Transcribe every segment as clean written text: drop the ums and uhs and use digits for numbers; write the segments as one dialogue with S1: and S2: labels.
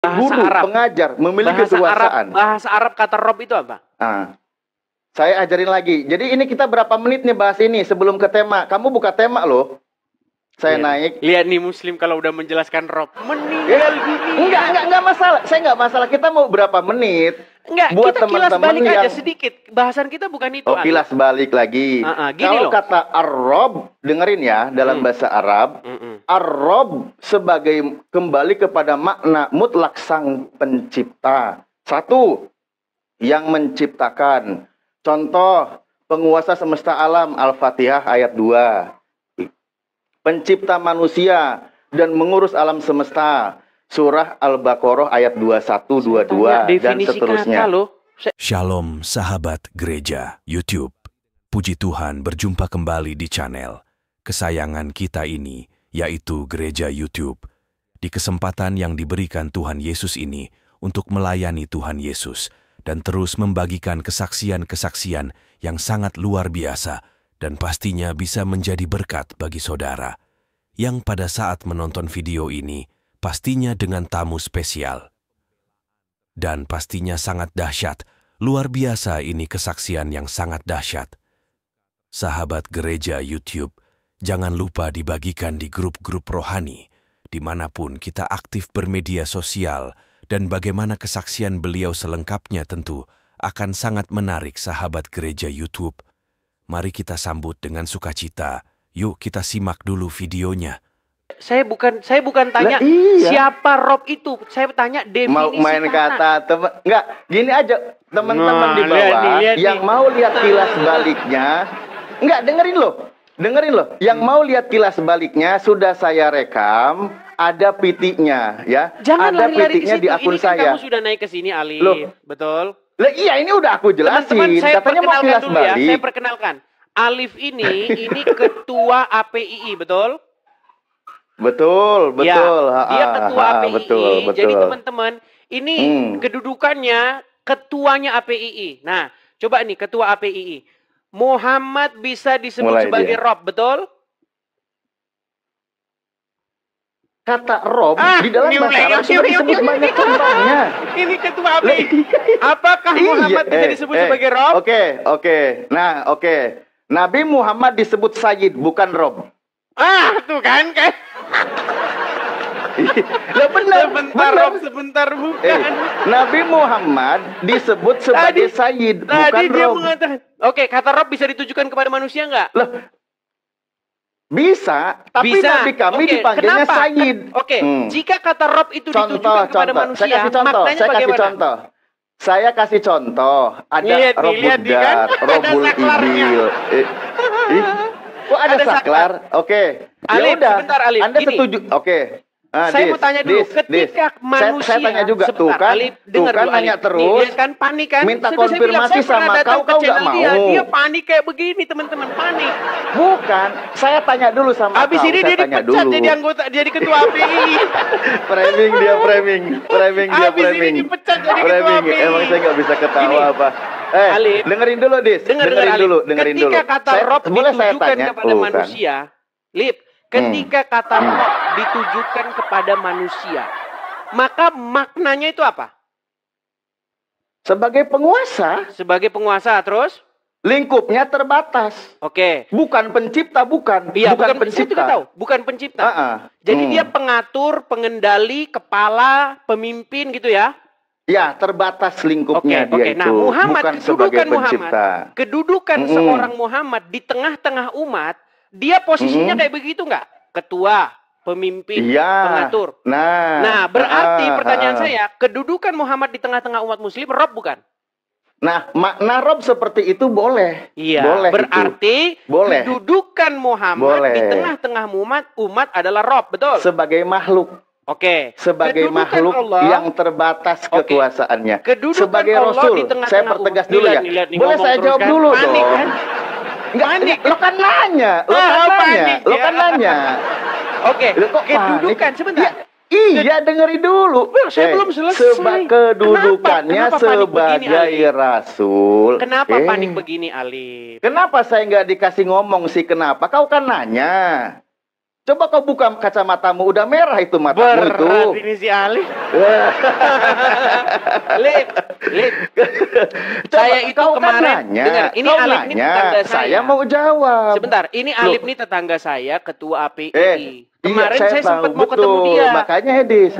S1: Bahasa
S2: guru,
S1: Arab.
S2: pengajar, memiliki kekuasaan.
S1: Bahasa Arab kata Rob itu apa?
S2: Saya ajarin lagi. Jadi ini kita berapa menit nih bahas ini sebelum ke tema. Kamu buka tema loh. Saya naik.
S1: Lihat nih Muslim kalau udah menjelaskan Rob. Meninggal dunia.
S2: Enggak masalah. Saya enggak masalah. Kita mau berapa menit?
S1: Enggak,
S2: buat
S1: kita kilas
S2: teman-teman
S1: balik
S2: yang...
S1: aja sedikit. Bahasan kita bukan itu.
S2: Kilas balik lagi. Kalau kata Ar-Rob, dengerin ya, dalam bahasa Arab. Ar-Rob sebagai kembali kepada makna mutlak sang pencipta. Satu, yang menciptakan. Contoh, penguasa semesta alam, Al-Fatihah ayat 2. Pencipta manusia dan mengurus alam semesta, surah Al-Baqarah ayat 21, 22 dan seterusnya.
S3: Shalom sahabat gereja YouTube. Puji Tuhan berjumpa kembali di channel kesayangan kita ini, yaitu Gereja YouTube. Di kesempatan yang diberikan Tuhan Yesus ini untuk melayani Tuhan Yesus dan terus membagikan kesaksian-kesaksian yang sangat luar biasa dan pastinya bisa menjadi berkat bagi saudara yang pada saat menonton video ini pastinya dengan tamu spesial. Dan pastinya sangat dahsyat, luar biasa ini kesaksian yang sangat dahsyat. Sahabat gereja YouTube, jangan lupa dibagikan di grup-grup rohani, dimanapun kita aktif bermedia sosial, dan bagaimana kesaksian beliau selengkapnya tentu akan sangat menarik sahabat gereja YouTube. Mari kita sambut dengan sukacita. Yuk kita simak dulu videonya.
S1: Saya bukan tanya siapa Rob itu. Saya tanya definisi
S2: mau main kata. Enggak, gini aja teman-teman di bawah yang mau lihat kilas baliknya. Enggak, dengerin loh. Yang mau lihat kilas baliknya sudah saya rekam, ada pitiknya ya.
S1: Jangan
S2: ada
S1: lari-lari
S2: pitiknya di akun saya.
S1: Kamu sudah naik ke sini, Ali. Betul.
S2: Iya, ini udah aku jelasin.
S1: Teman-teman, saya
S2: katanya mau kilas
S1: dulu
S2: balik.
S1: Ya. Saya perkenalkan. Alif ini ketua APII, betul?
S2: Betul.
S1: Ya, dia ketua APII.
S2: Betul.
S1: Jadi teman-teman, ini kedudukannya ketuanya APII. Nah, coba nih ketua APII. Muhammad bisa disebut sebagai Rob, betul?
S2: Kata Rob di dalam bahasa Arab sudah disebut banyak contohnya.
S1: Ini ketua APII. Apakah Muhammad bisa disebut sebagai Rob?
S2: Oke. Nah, Nabi Muhammad disebut Sayyid, bukan Rob.
S1: Tuh kan?
S2: Lah benar.
S1: Rob sebentar bukan.
S2: Nabi Muhammad disebut sebagai Sayyid, bukan Rob.
S1: Tadi dia mengatakan, kata Rob bisa ditujukan kepada manusia enggak?
S2: Bisa, tapi Nabi kami dipanggilnya Sayyid.
S1: Jika kata Rob itu ditujukan kepada manusia, maknanya bagaimana?
S2: Saya kasih contoh. Ada Rob Budar, Robul Ibil. Kok ada saklar? Oke.
S1: Alif, sebentar Alif.
S2: Anda setuju? Oke.
S1: Saya mau tanya dulu, ketika manusia...
S2: Saya tanya juga,
S1: sebentar,
S2: tuh kan
S1: Alif, dengar dulu,
S2: nanya
S1: Alif.
S2: terus,
S1: Dia kan panik kan?
S2: minta konfirmasi sama kau nggak mau.
S1: Dia panik kayak begini, teman-teman, panik.
S2: Bukan, saya tanya dulu sama
S1: Habis
S2: kau.
S1: ini dia dipecat jadi ketua API.
S2: framing dia.
S1: Habis ini dipecat jadi ketua API.
S2: Emang saya nggak bisa ketawa apa?
S1: Alif,
S2: dengerin dulu, Dis. Dengerin dulu.
S1: Ketika kata Rob ditujukan kepada manusia, Lip, ketika kata Rob ditujukan kepada manusia, maka maknanya itu apa?
S2: Sebagai penguasa.
S1: Sebagai penguasa, terus?
S2: Lingkupnya terbatas.
S1: Oke.
S2: Bukan pencipta, bukan.
S1: Iya,
S2: bukan pencipta.
S1: Saya juga tahu, bukan pencipta. Jadi dia pengatur, pengendali, kepala, pemimpin gitu ya?
S2: Ya, terbatas lingkupnya dia itu.
S1: Nah, Muhammad,
S2: bukan sebagai pencipta.
S1: Kedudukan seorang Muhammad di tengah-tengah umat, dia posisinya kayak begitu nggak? Ketua, pemimpin, pengatur. Nah, berarti pertanyaan saya, kedudukan Muhammad di tengah-tengah umat muslim, Rob bukan?
S2: Nah, makna Rob seperti itu boleh.
S1: Iya,
S2: boleh
S1: berarti
S2: boleh.
S1: Kedudukan Muhammad di tengah-tengah umat adalah Rob, betul?
S2: Sebagai makhluk. Sebagai makhluk Allah, yang terbatas kekuasaannya. Sebagai Allah Rasul, saya pertegas dulu ya. Boleh saya jawab dulu dong? Kan? Enggak, lo kan nanya. Lo kan nanya.
S1: Kedudukan, sebentar.
S2: Iya, dengerin dulu.
S1: Saya belum selesai.
S2: Kedudukannya sebagai Rasul.
S1: Kenapa panik begini, Alif?
S2: Kenapa saya nggak dikasih ngomong sih kenapa? Kau kan nanya. Coba kau buka kacamatamu, udah merah itu matamu itu.
S1: Berat ini si Ali. Lip. Saya itu kemarin dengar, ini Alip ini tetangga saya.
S2: Saya mau jawab.
S1: Sebentar, ini Alip ini tetangga saya, ketua API. Kemarin saya sempat mau ketemu dia.
S2: Makanya Edis,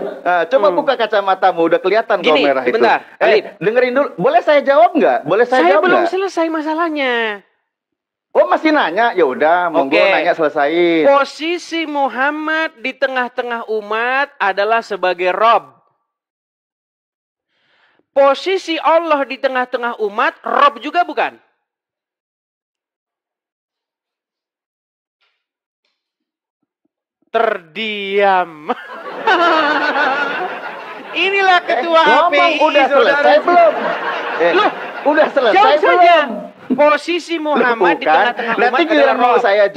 S2: coba buka kacamatamu, udah kelihatan kau merah itu.
S1: Sebentar,
S2: dengerin dulu. Boleh saya jawab nggak? Boleh saya jawab
S1: belum selesai masalahnya.
S2: Oh, masih nanya? Ya udah, monggo nanya selesai.
S1: Posisi Muhammad di tengah-tengah umat adalah sebagai Rob. Posisi Allah di tengah-tengah umat, Rob juga bukan? Terdiam. Inilah ketua API.
S2: Udah selesai belum?
S1: Loh,
S2: udah selesai belum?
S1: Posisi Muhammad di tengah-tengah umat.
S2: Nanti giliran mau saya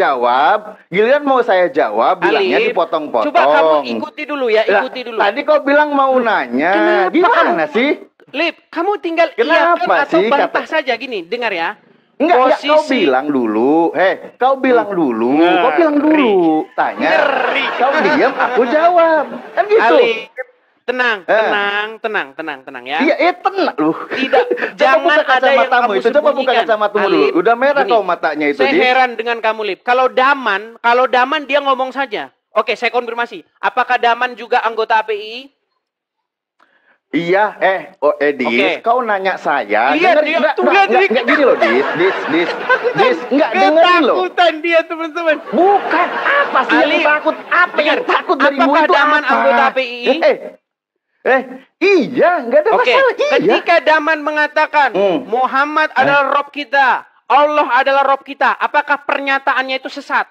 S2: jawab, bilangnya dipotong-potong.
S1: Coba kamu ikuti dulu ya, ikuti dulu.
S2: Tadi kau bilang mau nanya. Gimana sih?
S1: Lip, kamu tinggal iyakan atau bantah saja gini, dengar ya.
S2: Enggak, kau bilang dulu. Kau bilang dulu. Tanya. Kau diam, aku jawab. Kan gitu.
S1: Tenang ya.
S2: Iya, tenang lu.
S1: Tidak, jangan ada yang kamu sembunyikan.
S2: Coba buka kacamatamu dulu. Udah merah kau matanya itu.
S1: Saya heran dengan kamu, Lip. Kalau Daman dia ngomong saja. Oke, saya konfirmasi. Apakah Daman juga anggota API?
S2: Iya, Edis, kau nanya saya.
S1: Lihat,
S2: enggak gini loh, Dis. Enggak dengerin loh.
S1: Ketakutan dia, teman-teman.
S2: Bukan, apa sih yang takut? Apa yang takut darimu itu?
S1: Apakah Daman anggota API?
S2: Iya, enggak ada masalah.
S1: Ketika Daman mengatakan Muhammad adalah Rob kita, Allah adalah Rob kita, apakah pernyataannya itu sesat?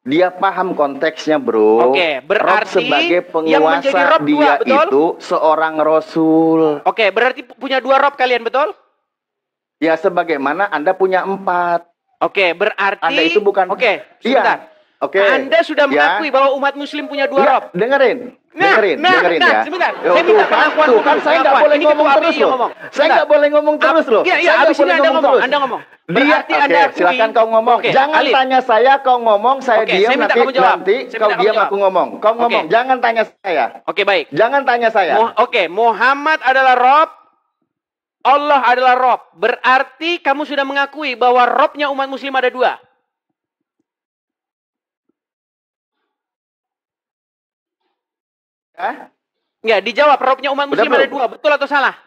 S2: Dia paham konteksnya, bro.
S1: Berarti
S2: Rob sebagai penguasa Rob dia itu seorang rasul.
S1: Berarti punya 2 Rob kalian, betul?
S2: Ya, sebagaimana Anda punya 4.
S1: Berarti
S2: Anda itu bukan.
S1: Sebentar. Anda sudah mengakui bahwa umat Muslim punya 2 Rob.
S2: Dengerin ya.
S1: Sebentar. Saya minta pengakuan
S2: kan saya nggak boleh ngomong terus loh. Saya nggak boleh ngomong terus loh.
S1: Iya, abis ini Anda ngomong. Berarti Anda
S2: silakan kau ngomong. Jangan tanya saya, kau ngomong, saya diam, nanti kau diam, aku ngomong. Kau ngomong, jangan tanya saya.
S1: Baik.
S2: Jangan tanya saya.
S1: Muhammad adalah Rob, Allah adalah Rob. Berarti kamu sudah mengakui bahwa Robnya umat Muslim ada 2. Enggak, dijawab. Robnya umat Muslim ada 2. Betul atau salah?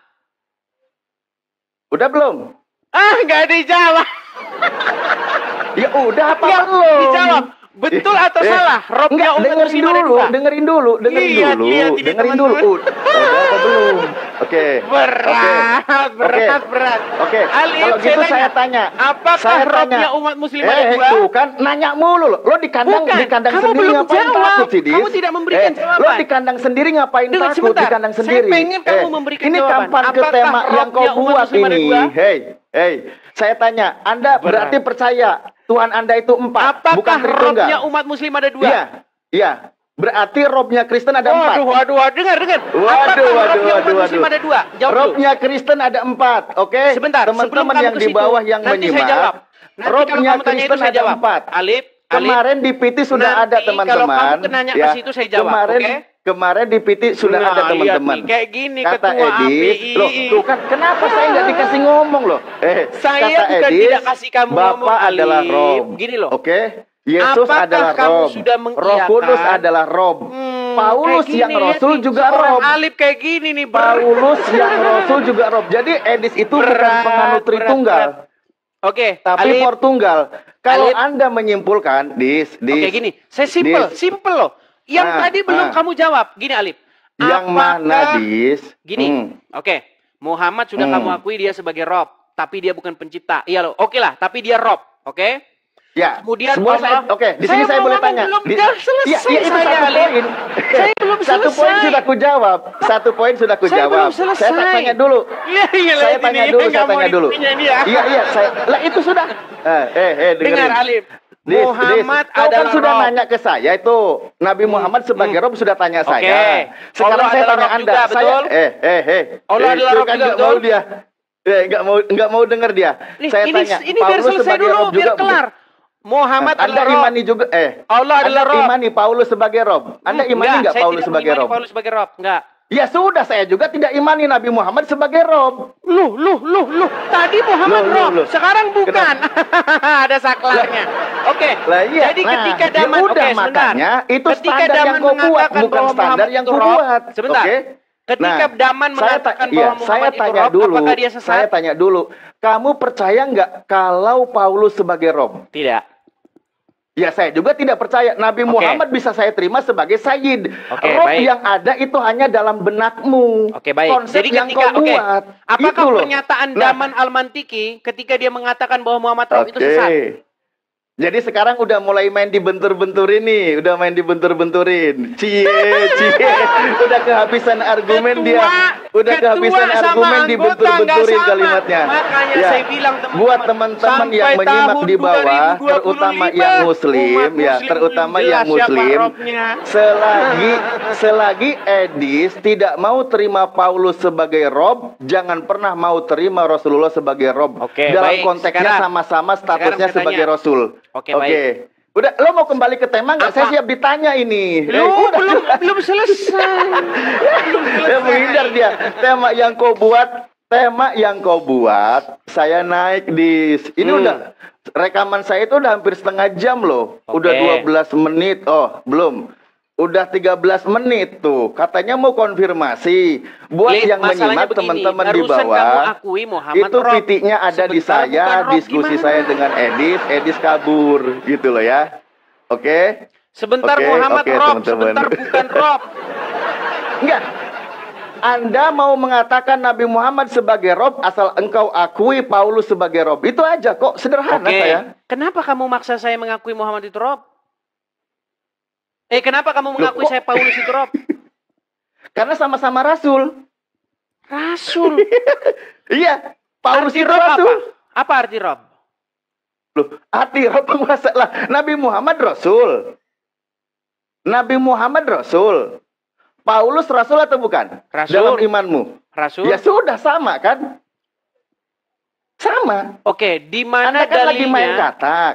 S2: Udah belum?
S1: Enggak dijawab.
S2: Ya udah, apa belum?
S1: Dijawab. Betul atau salah? Robnya umat Muslim ada 2.
S2: Dengerin dulu. Udah apa belum? Berat. Kalau gitu saya tanya.
S1: Apakah Robnya umat Muslim ada 2?
S2: Tuh kan nanya mulu loh. Lo di kandang sendiri ngapain takut sih, Dis?
S1: Kamu tidak memberikan jawaban.
S2: Lo di kandang sendiri ngapain takut? Di kandang sendiri.
S1: Saya pengen kamu memberikan jawaban.
S2: Ini kampanye ke tema yang kau buat ini. Saya tanya, Anda berarti percaya Tuhan Anda itu 4, bukan Tritunggal?
S1: Robnya umat Muslim ada 2?
S2: Iya. Berarti Robnya Kristen ada 4.
S1: Waduh, dengar.
S2: Robnya
S1: Muslim ada 2? Jawab
S2: Robnya Kristen ada 4, oke?
S1: Sebentar,
S2: teman-teman yang di bawah yang menyimak. Robnya Kristen ada 4.
S1: Alip,
S2: kemarin di PT sudah ada, teman-teman.
S1: Kalau kamu nanya ke situ saya jawab,
S2: Kemarin di PT sudah ada, teman-teman.
S1: Kayak gini
S2: kata
S1: ketua
S2: Edis,
S1: API.
S2: loh, tuh kan kenapa saya nggak dikasih ngomong loh?
S1: Saya
S2: kata
S1: bukan
S2: Edis,
S1: tidak kasih kamu ngomong,
S2: Bapak adalah Rob.
S1: Gini loh.
S2: Yesus adalah Rob. Roh Kudus adalah Rob. Paulus yang Rasul juga Rob.
S1: Alip kayak gini nih,
S2: Paulus yang Rasul juga Rob. Jadi Edis itu bukan penganut Tritunggal. Tapi Portunggal. Kalau Anda menyimpulkan,
S1: gini, saya simple loh. Yang tadi belum kamu jawab. Gini, Alip.
S2: Yang mana, Dis?
S1: Gini, Muhammad sudah kamu akui dia sebagai Rob. Tapi dia bukan pencipta. Iya loh, tapi dia Rob.
S2: Ya.
S1: Kemudian
S2: di sini saya boleh tanya.
S1: Selesai
S2: itu satu poin.
S1: Saya belum selesai.
S2: Satu poin sudah kujawab. Saya belum selesai. Saya tanya dulu. Saya tanya dulu. Iya, lah itu sudah.
S1: Dengar, Alip. Muhammad
S2: kau kan sudah
S1: Rob.
S2: nanya ke saya itu. Nabi Muhammad sebagai Rob sudah tanya saya. Sekarang
S1: Allah
S2: saya tanya Anda.
S1: Juga, betul?
S2: Allah adalah Rob juga, betul? Mau dia. Enggak mau dengar dia.
S1: Saya tanya. Ini biar selesai dulu, biar kelar. Muhammad
S2: Anda imani juga
S1: Allah adalah Rob.
S2: Imani Paulus sebagai Rob. Anda imani enggak Paulus sebagai Rob?
S1: Paulus sebagai Rob, enggak.
S2: Ya sudah, saya juga tidak imani Nabi Muhammad sebagai Rob.
S1: Loh. Tadi Muhammad Rob, sekarang bukan. Ada saklarnya. Oke.
S2: Iya.
S1: Jadi ketika Daman,
S2: makanya itu standar yang kau buat, bukan standar yang kau buat.
S1: Sebentar. Ketika Daman mengatakan bahwa Muhammad itu Rob, apakah dia sesat?
S2: Saya tanya dulu, kamu percaya nggak kalau Paulus sebagai Rob?
S1: Tidak.
S2: Ya, saya juga tidak percaya. Nabi Muhammad bisa saya terima sebagai Sayyid. Rob yang ada itu hanya dalam benakmu.
S1: Baik.
S2: Konsep
S1: jadi
S2: yang kau buat.
S1: Apakah pernyataan Daman Al-Mantiki ketika dia mengatakan bahwa Muhammad Rob itu sesat?
S2: Jadi sekarang udah mulai main dibentur-benturin nih, udah main dibentur-benturin. Cie. Udah kehabisan argumen dia. Udah kehabisan argumen dibentur-benturin kalimatnya.
S1: Makanya saya bilang teman-teman,
S2: buat teman-teman yang menyimak di bawah, terutama yang muslim, terutama yang muslim, selagi Edis tidak mau terima Paulus sebagai Rob, jangan pernah mau terima Rasulullah sebagai Rob. Dalam konteksnya sama-sama statusnya sebagai Rasul. Oke. Udah, lo mau kembali ke tema nggak? Saya siap ditanya ini.
S1: Belum selesai.
S2: Ya, menghindar dia. Tema yang kau buat, saya naik di ini udah rekaman saya itu udah hampir setengah jam loh. Udah 12 menit. Oh, belum. Udah 13 menit tuh. Katanya mau konfirmasi. Buat yang menyimak teman-teman di bawah. Itu titiknya ada di saya, diskusi saya dengan Edis kabur gitu loh ya. Oke.
S1: Sebentar Muhammad Rob, sebentar bukan Rob.
S2: Enggak. Anda mau mengatakan Nabi Muhammad sebagai Rob asal engkau akui Paulus sebagai Rob. Itu aja kok, sederhana saya.
S1: Kenapa kamu maksa saya mengakui Muhammad itu Rob? Kenapa kamu mengakui saya Paulus itu Rob?
S2: Karena sama-sama Rasul.
S1: Rasul?
S2: Iya. Paulus
S1: itu
S2: Rob Rasul.
S1: Apa arti Rob?
S2: Loh, arti Rob masalah. Nabi Muhammad Rasul. Nabi Muhammad Rasul. Paulus Rasul atau bukan?
S1: Rasul.
S2: Dalam imanmu.
S1: Rasul.
S2: Ya sudah, sama kan? Sama.
S1: Di mana
S2: Anda kan
S1: dalilnya?
S2: Lagi main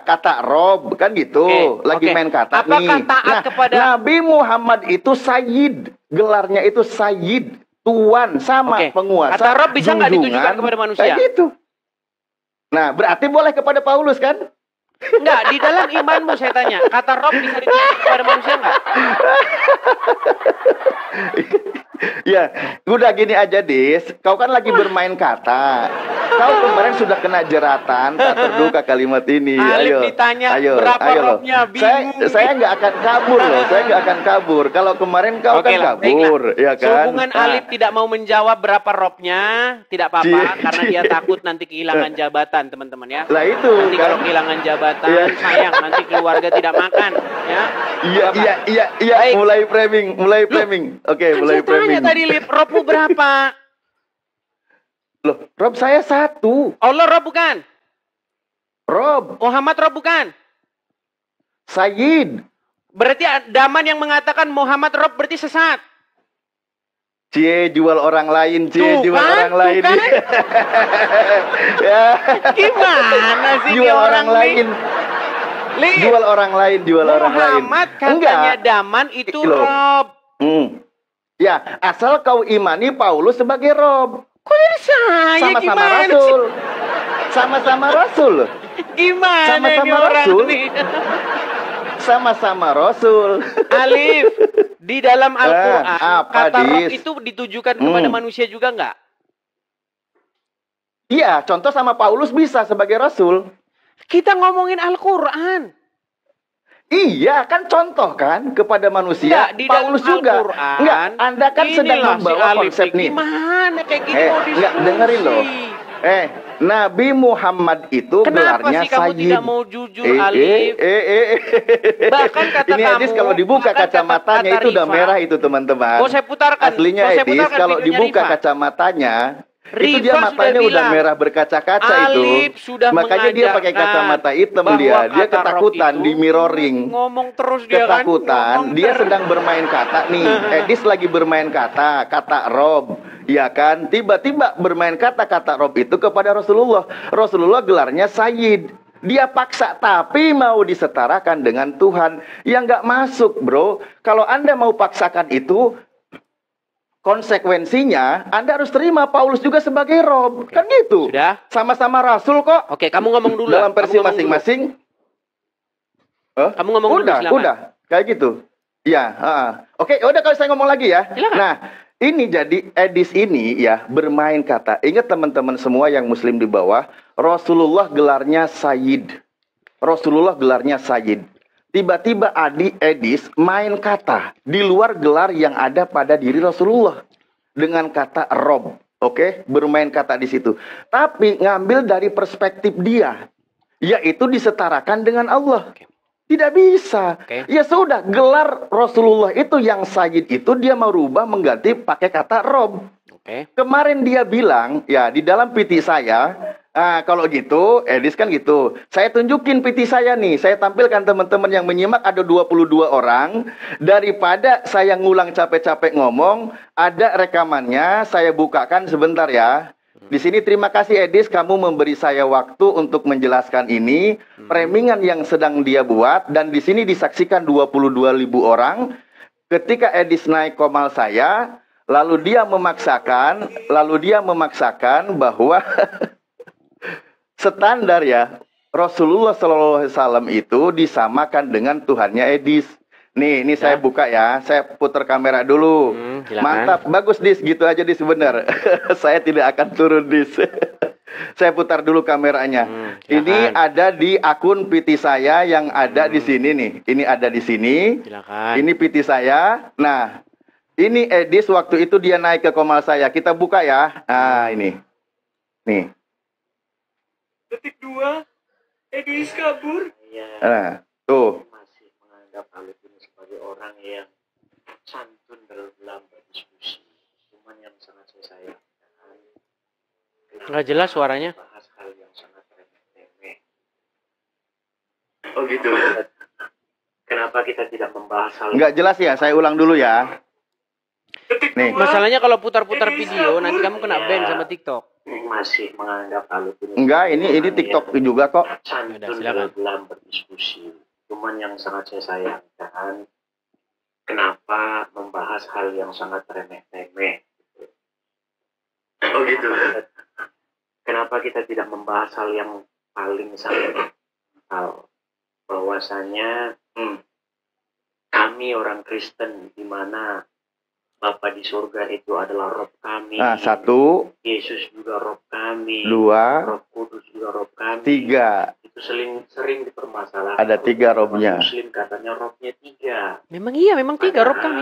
S2: kata Rob kan gitu. Lagi main kata
S1: apakah
S2: nih.
S1: Taat kepada
S2: Nabi Muhammad itu Sayyid, gelarnya itu Sayyid, tuan sama penguasa.
S1: Kata Rob bisa nggak ditujukan kepada manusia?
S2: Kayak gitu. Nah, berarti boleh kepada Paulus kan?
S1: Enggak, di dalam imanmu saya tanya, kata Rob bisa ditujukan kepada manusia enggak?
S2: Ya, udah gini aja, Dis. Kau kan lagi bermain kata. Kau kemarin sudah kena jeratan, tak terduga kalimat ini.
S1: Alif ditanya berapa robnya, bingung.
S2: Saya nggak akan kabur loh. Saya nggak akan kabur. Kalau kemarin kau kan kabur, ya kan?
S1: Hubungan Alif tidak mau menjawab berapa robnya, tidak apa-apa, karena dia takut nanti kehilangan jabatan, teman-teman ya.
S2: Lah itu.
S1: Nanti kalau kehilangan jabatan, sayang nanti keluarga tidak makan, ya.
S2: Iya. Mulai framing. Oke, mulai framing.
S1: Tanya tadi, Lip, robmu berapa?
S2: Loh, Rob saya 1.
S1: Allah Rob bukan?
S2: Rob.
S1: Muhammad Rob bukan?
S2: Sayyid.
S1: Berarti Daman yang mengatakan Muhammad Rob berarti sesat.
S2: Jual orang lain, orang lain.
S1: Ya. Gimana sih
S2: jual orang lain? Jual orang lain.
S1: Muhammad katanya Daman itu Rob.
S2: Ya, asal kau imani Paulus sebagai Rob.
S1: Kok ini saya?
S2: Sama-sama Rasul. Sama-sama Rasul.
S1: Gimana
S2: sama-sama Rasul? Sama-sama Rasul.
S1: Alif, di dalam Al-Quran, kata Rob itu ditujukan kepada manusia juga enggak?
S2: Iya, contoh sama Paulus bisa sebagai Rasul.
S1: Kita ngomongin Al-Quran.
S2: Iya, kan contoh kan kepada manusia. Paulus juga. Enggak, Anda kan sedang membawa konsep nih.
S1: Gimana kayak gini mau diskusi?
S2: Enggak, dengerin loh. Nabi Muhammad itu gelarnya Sayyid.
S1: Kenapa sih kamu tidak mau jujur, Alif? Bahkan kata
S2: ini Edis kalau dibuka kacamatanya itu udah merah itu, teman-teman.
S1: Saya putarkan.
S2: Aslinya Edis kalau dibuka kacamatanya itu dia matanya udah merah berkaca-kaca itu. Makanya dia pakai kacamata hitam dia. Dia ketakutan di mirroring.
S1: Ngomong terus dia
S2: ketakutan. Dia sedang bermain kata nih. Edis lagi bermain kata Rob. Ya kan? Tiba-tiba bermain kata Rob itu kepada Rasulullah. Rasulullah gelarnya Sayyid. Dia paksa, tapi mau disetarakan dengan Tuhan. Yang nggak masuk, bro. Kalau Anda mau paksakan itu, konsekuensinya Anda harus terima Paulus juga sebagai Rob. Kan gitu.
S1: Sudah?
S2: Sama-sama Rasul kok.
S1: Oke, kamu ngomong dulu.
S2: Dalam versi masing-masing.
S1: Kamu ngomong dulu, silakan.
S2: Udah. Kayak gitu. Ya, Oke, udah kalau saya ngomong lagi ya.
S1: Silakan.
S2: Nah, ini jadi Edis ini ya bermain kata. Ingat teman-teman semua yang muslim di bawah, Rasulullah gelarnya Sayyid. Rasulullah gelarnya Sayyid. Tiba-tiba Edis main kata di luar gelar yang ada pada diri Rasulullah dengan kata Rob. Oke, bermain kata di situ. Tapi ngambil dari perspektif dia, yaitu disetarakan dengan Allah. Tidak bisa. Ya sudah, gelar Rasulullah itu yang Sayyid itu dia mau rubah mengganti pakai kata Rob. Kemarin dia bilang, ya di dalam PT saya, kalau gitu, Edis kan gitu. Saya tunjukin PT saya nih, saya tampilkan teman-teman yang menyimak ada 22 orang. Daripada saya ngulang capek-capek ngomong, ada rekamannya, saya bukakan sebentar ya. Di sini terima kasih Edis, kamu memberi saya waktu untuk menjelaskan ini. Premingan yang sedang dia buat, dan di sini disaksikan 22.000 orang. Ketika Edis naik komal saya, lalu dia memaksakan bahwa standar ya Rasulullah SAW itu disamakan dengan Tuhannya Edis. Nih, ini saya buka ya. Saya putar kamera dulu. Mantap, bagus Dis, gitu aja Dis, bener. Saya tidak akan turun Dis. Saya putar dulu kameranya. Ini ada di akun PT saya yang ada di sini nih. Ini ada di sini. Ini PT saya. Nah, ini Edis waktu itu dia naik ke komal saya. Kita buka ya. Nah, ini. Nih.
S4: Detik 2, Edis kabur.
S2: Nah, tuh.
S4: Masih menganggap Alif ini sebagai orang yang santun dalam berdiskusi. Cuman yang sangat saya sayangkan,
S1: nggak jelas suaranya.
S4: Bahas hal yang sangat remeh-temeh.
S2: Oh gitu.
S4: Kenapa kita tidak membahas hal?
S2: Nggak jelas ya, saya ulang dulu ya.
S1: Nih. Masalahnya kalau putar-putar video nanti kamu kena ban sama TikTok.
S4: Masih menganggap Alif ini.
S2: Enggak, ini TikTok juga kok.
S4: Santun dalam berdiskusi. Cuman yang sangat saya sayangkan, kenapa membahas hal yang sangat remeh-temeh?
S2: Oh gitu.
S4: Kenapa kita tidak membahas hal yang paling sangat vital? Bahwasanya kami orang Kristen, di mana Bapa di surga itu adalah Rob kami.
S2: Nah, 1.
S4: Yesus juga Rob kami.
S2: 2.
S4: Rob Kudus juga Rob kami.
S2: 3.
S4: Itu sering dipermasalahkan.
S2: Ada 3 Robnya.
S4: Muslim katanya Robnya 3.
S1: Memang iya, memang 3 Rob kami.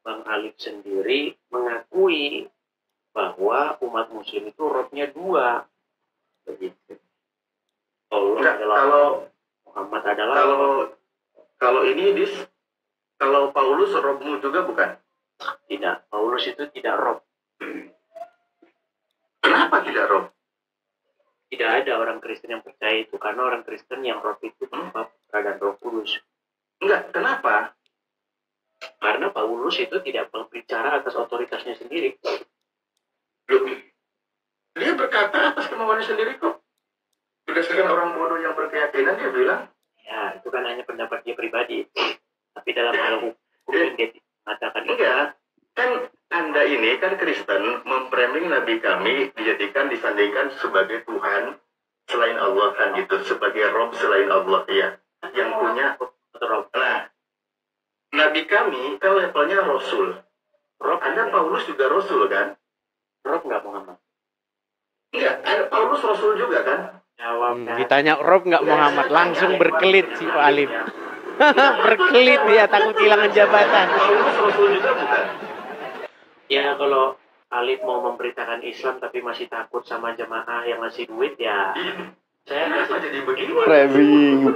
S4: Bang Alif sendiri mengakui bahwa umat Muslim itu Robnya 2. Begitu. Muhammad adalah.
S2: Kalau ini kalau Paulus Robmu juga bukan?
S4: Tidak, Paulus itu tidak Rob.
S2: Kenapa tidak Rob?
S4: Tidak ada orang Kristen yang percaya itu, karena orang Kristen yang Rob itu Bapa, Putra dan Roh Kudus.
S2: Enggak, kenapa?
S4: Karena Paulus itu tidak berbicara atas otoritasnya sendiri.
S2: Loh, dia berkata atas kemauannya sendiri kok. Berdasarkan orang bodoh yang berkeyakinan dia bilang.
S4: Ya, itu kan hanya pendapat dia pribadi. Tapi dalam hal hukum dia mengatakan
S2: enggak. Kan Anda ini kan Kristen, memframing Nabi kami disandingkan sebagai Tuhan selain Allah kan gitu, sebagai Rob selain Allah ya, yang punya Rob. Nah, Nabi kami kan levelnya Rasul. Rob, Anda Paulus juga Rasul kan?
S4: Rob nggak Muhammad?
S2: Enggak, Paulus Rasul juga kan?
S1: Ditanya Rob nggak Muhammad, langsung berkelit si Pak Alif. Berkelit dia, takut kehilangan jabatan.
S2: Paulus Rasul juga bukan?
S4: Ya kalau Alif mau memberitakan Islam tapi masih takut sama jemaah yang ngasih duit ya. Saya
S2: kenapa jadi begini? Framing.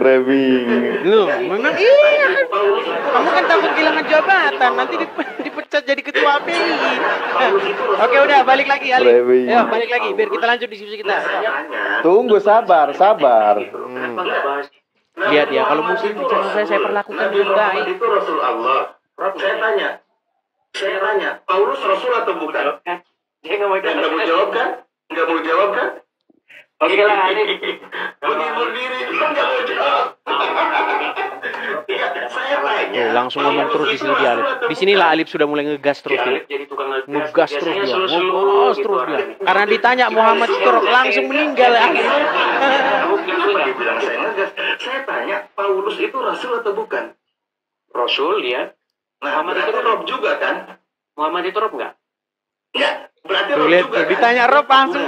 S1: Loh, memang iya. Kamu kan takut kehilangan jabatan, nanti dipecat jadi ketua API. Oke, udah balik lagi Alif. Ayo balik lagi biar kita lanjut diskusi kita.
S2: Tunggu, sabar.
S1: Lihat ya, kalau muslim di channel saya perlakukan dengan baik.
S2: Itu Rasul Allah. Saya tanya, Paulus Rasul atau bukan?
S4: Dia nggak mau
S2: jawab kan? Nggak mau jawab kan?
S4: Oke lah, Alif.
S2: Menghibur diri juga nggak mau jawab. Saya tanya.
S1: Langsung ngomong terus di sini dia Alif. Di sinilah Alif sudah mulai ngegas terus dia. Ngegas terus dia. Ngegas terus dia. Karena ditanya Muhammad itu langsung meninggal Alif.
S2: Saya tanya, Paulus itu rasul atau bukan?
S4: Rasul ya.
S2: Nah, Muhammad itu Rob juga kan?
S4: Muhammad itu Rob nggak?
S2: Enggak. Berarti
S1: Rob juga kan? Ditanya Rob langsung.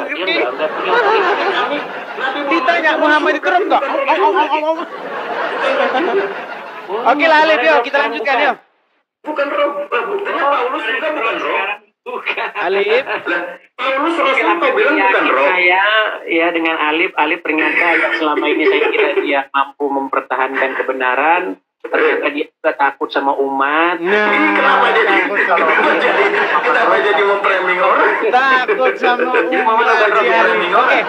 S1: Ditanya Muhammad itu Rob nggak? Oke lah Alif, yuk kita lanjutkan yuk.
S2: Bukan Rob. Buktinya Paulus juga bukan Rob.
S4: Bukan.
S1: Alif.
S2: Paulus rasul kau bilang bukan Rob.
S4: Saya ya dengan Alif ternyata yang selama ini saya kira dia mampu mempertahankan kebenaran. Ternyata dia juga takut sama umat.
S2: Kenapa jadi memframing orang?
S1: Takut sama umat. Oke.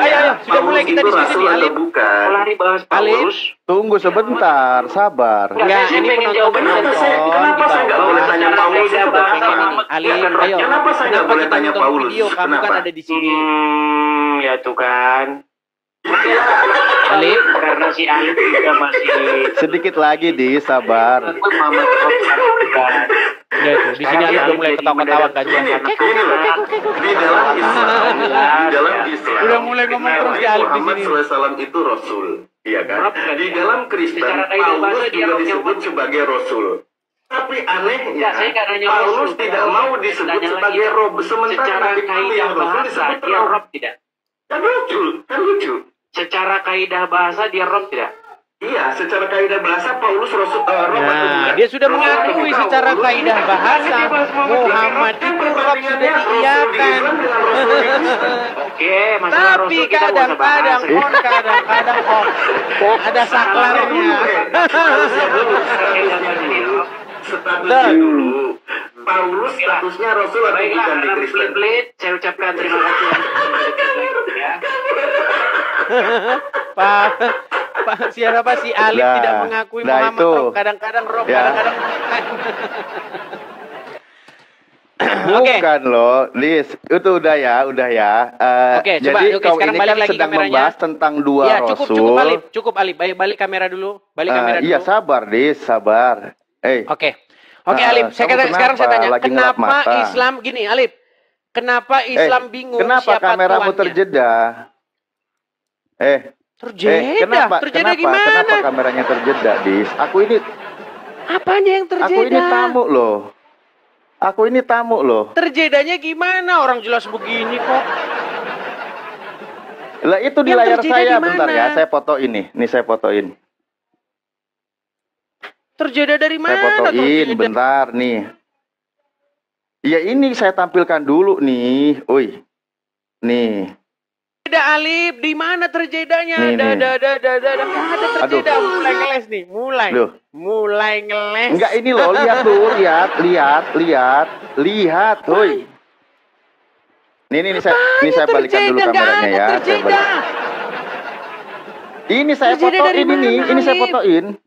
S1: Ayo. Sudah mulai kita diskusi nih Alif.
S4: Lari bahas Paulus.
S2: Tunggu sebentar, sabar.
S1: Enggak, ini penonton.
S2: Kenapa saya nggak boleh tanya Paulus?
S1: Alif, ayo.
S2: Kenapa saya nggak boleh tanya Paulus?
S1: Kamu kan ada di sini.
S4: Ya tuh kan.
S1: Alif,
S4: karena si Alif juga masih
S2: sedikit lagi sabar.
S1: Ya itu, di sini Alif udah mulai ketawa-ketawa kan.
S2: Di dalam Islam,
S1: udah mulai ngomong terus di Alif di sini.
S2: Muhammad SAW itu Rasul, iya kan? Di dalam Kristen, Paulus juga disebut sebagai Rasul. Tapi anehnya, Paulus tidak mau disebut sebagai Rob, sementara Nabi yang Rasul disebut Rob. Kan lucu.
S4: Secara kaidah bahasa dia Rob tidak?
S2: Iya, secara kaidah bahasa Paulus Rasul Rob.
S1: Nah, dia sudah mengakui secara kaidah bahasa Muhammad itu Rob sudah diiyakan.
S4: Oke,
S1: tapi kadang-kadang ada saklarnya.
S2: Statusnya dulu. Paulus statusnya Rasul atau bukan di Kristen?
S4: Saya ucapkan terima kasih.
S1: Pak siapa si Alif tidak mengakui Muhammad Rob, kadang-kadang Rob, kadang-kadang
S2: bukan loh, Lis. Itu udah ya.
S1: Oke,
S2: jadi
S1: coba sekarang balik lagi
S2: sedang
S1: kameranya.
S2: Membahas tentang dua Rasul.
S1: Cukup Alif. Balik kamera dulu.
S2: Iya, sabar, Lis, sabar.
S1: Oke, Alif, sekarang saya tanya, kenapa Islam gini, Alif? Kenapa Islam bingung
S2: kenapa
S1: siapa
S2: kameramu
S1: tuannya?
S2: terjeda?
S1: Terjeda gimana?
S2: Kenapa kameranya terjeda, Dis? Aku ini
S1: apanya yang terjeda?
S2: Aku ini tamu loh.
S1: Terjedanya gimana? Orang jelas begini kok.
S2: Lah itu di layar saya, bentar ya, saya foto ini. Nih saya fotoin.
S1: Terjeda dari mana?
S2: Saya fotoin, bentar nih. Ya ini saya tampilkan dulu nih. Nih.
S1: Terjeda Alif, di mana terjedanya? Ada terjeda. Mulai ngeles nih, mulai ngeles.
S2: Enggak, ini loh, lihat, woi. Ini saya balikan dulu kameranya ya. Ini saya fotoin.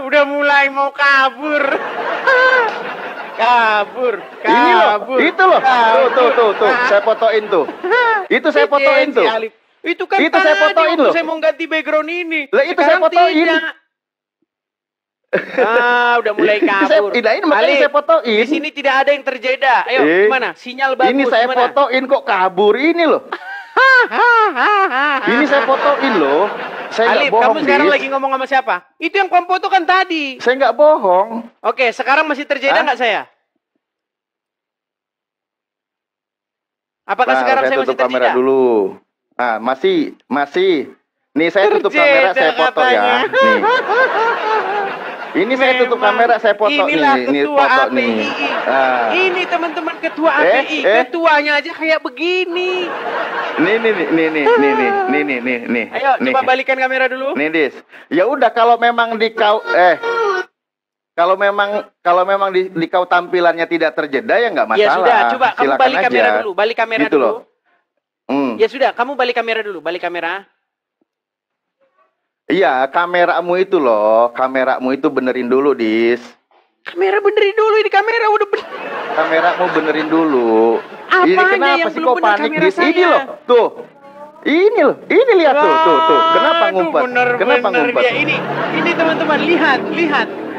S1: Udah mulai mau kabur.
S2: Ini loh, itu loh. Tuh, saya fotoin tuh. Itu saya fotoin tuh.
S1: Itu kan
S2: itu saya fotoin loh.
S1: Saya mau ganti background ini.
S2: Lah itu saya fotoin.
S1: Udah mulai kabur.
S2: Makanya saya fotoin.
S1: Di sini tidak ada yang terjeda. Ayo, gimana? Sinyal bagus.
S2: Ini saya fotoin kok kabur ini loh. Ini saya fotoin loh. Saya
S1: Alif,
S2: bohong,
S1: kamu sekarang lagi ngomong sama siapa? Itu yang kamu foto kan tadi.
S2: Saya nggak bohong.
S1: Oke, sekarang masih terjeda nggak saya? Apakah sekarang saya masih terjeda?
S2: Kamera dulu. Nah, masih. Nih saya tutup kamera, saya foto ya. Nih. Ini saya tutup kamera, saya foto nih. Ini foto nih.
S1: Ini teman-teman ketua API, ketuanya aja kayak begini.
S2: Nih.
S1: Ayo, coba balikan kamera dulu.
S2: Nih, Dis. Ya udah kalau memang kalau memang di kau tampilannya tidak terjeda ya nggak masalah.
S1: Ya sudah, coba kamu balik kamera dulu, balik kamera
S2: gitu
S1: dulu.
S2: Loh.
S1: Ya sudah, kamu balik kamera dulu, balik kamera.
S2: Iya, kameramu itu loh, kameramu itu benerin dulu, Dis.
S1: Kamera benerin dulu, ini kamera udah bener.
S2: Kameramu benerin dulu. Ini kenapa sih kok panik di sini loh? Tuh. Ini loh, ini lihat tuh. Kenapa ngumpet? Kenapa ngumpet?
S1: Ya, ini teman-teman lihat.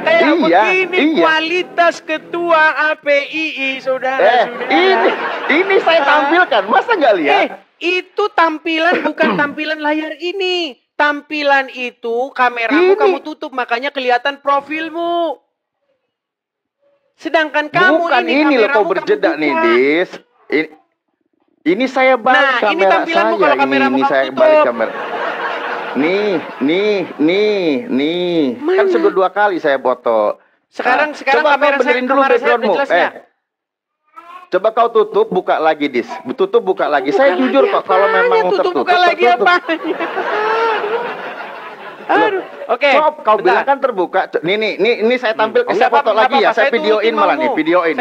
S1: Kayak begini kualitas ketua APII, saudara.
S2: Ini saya tampilkan, masa nggak lihat?
S1: Itu tampilan bukan tampilan layar ini. Tampilan itu kameramu kamu tutup, makanya kelihatan profilmu. Sedangkan kamu
S2: ini loh kau berjeda nih, Dis. Ini saya balik kamera saya. Ini saya balik kamera. Nih. Mana? Kan sudah 2 kali saya foto.
S1: Sekarang
S2: coba
S1: kamera
S2: kau benerin dulu backgroundmu. Coba kau tutup, buka lagi, Dis. Tutup, buka lagi. Saya jujur kok kalau memang tertutup.
S1: Buka lagi apa?
S2: Aduh. Oke. Kau bilang kan terbuka. Nih saya tampil. Saya foto lagi ya. Saya videoin malah nih. Videoin.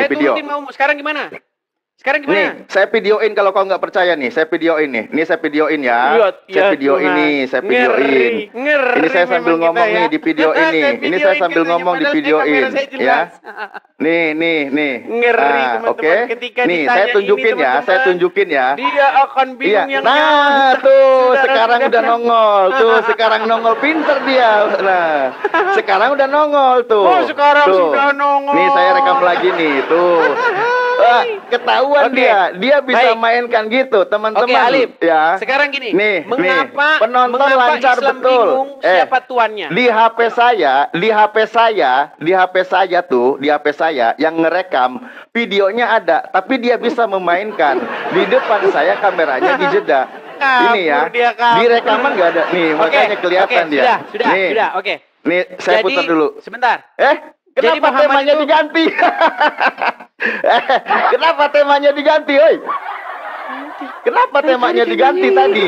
S1: Sekarang gimana?
S2: Nih, saya videoin kalau kau nggak percaya nih. Saya videoin nih. Ini saya videoin ya. Saya videoin. Ini saya sambil ngomong nih di video ini. Ini saya sambil ngomong di videoin ya. Nih. Oke. Nih, saya tunjukin ya.
S1: Dia akan bingung yang
S2: tuh, sekarang udah nongol. Sekarang nongol pinter dia. Nah, sekarang udah nongol tuh.
S1: Oh, sekarang sudah nongol.
S2: Nih, saya rekam lagi nih, tuh. Ketahuan dia bisa mainkan gitu, teman-teman.
S1: Oke, Alif.
S2: Ya.
S1: Sekarang gini,
S2: mengapa penonton lancar
S1: Islam
S2: betul?
S1: Bingung, siapa tuannya?
S2: Di HP saya yang ngerekam videonya ada, tapi dia bisa memainkan. Di depan saya kameranya dijeda. Ini ya. Di rekaman nggak ada. Nih, makanya kelihatan dia.
S1: Sudah, oke.
S2: Nih, saya putar dulu.
S1: Sebentar.
S2: Kenapa temanya diganti? Kenapa temanya diganti, oi? Kenapa temanya diganti tadi?